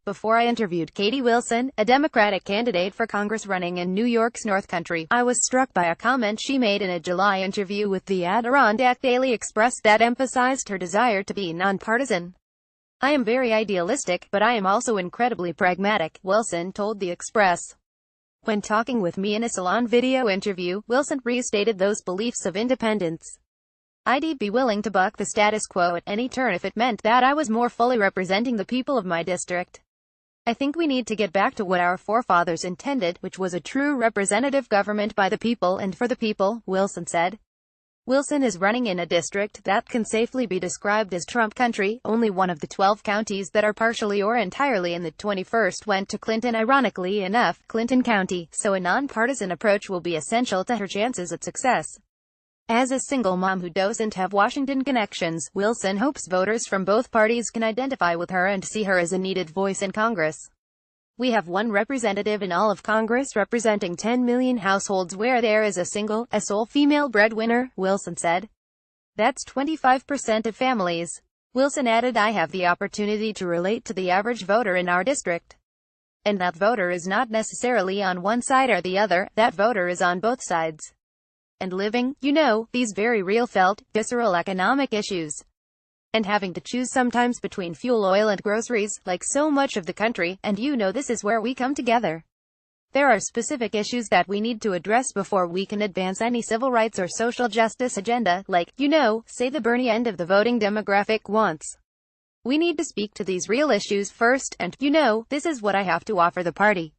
Before I interviewed Katie Wilson, a Democratic candidate for Congress running in New York's North Country, I was struck by a comment she made in a July interview with the Adirondack Daily Express that emphasized her desire to be nonpartisan. "I am very idealistic, but I am also incredibly pragmatic," Wilson told the Express. When talking with me in a Salon video interview, Wilson restated those beliefs of independence. "I'd be willing to buck the status quo at any turn if it meant that I was more fully representing the people of my district. I think we need to get back to what our forefathers intended, which was a true representative government by the people and for the people," Wilson said. Wilson is running in a district that can safely be described as Trump country. Only one of the 12 counties that are partially or entirely in the 21st went to Clinton, ironically enough, Clinton County, so a nonpartisan approach will be essential to her chances at success. As a single mom who doesn't have Washington connections, Wilson hopes voters from both parties can identify with her and see her as a needed voice in Congress. "We have one representative in all of Congress representing 10 million households where there is a sole female breadwinner," Wilson said. "That's 25% of families." Wilson added, "I have the opportunity to relate to the average voter in our district. And that voter is not necessarily on one side or the other, that voter is on both sides. And living, these very real felt, visceral economic issues. And having to choose sometimes between fuel oil and groceries, like so much of the country, and this is where we come together. There are specific issues that we need to address before we can advance any civil rights or social justice agenda, like, say the Bernie end of the voting demographic wants. We need to speak to these real issues first, and, this is what I have to offer the party."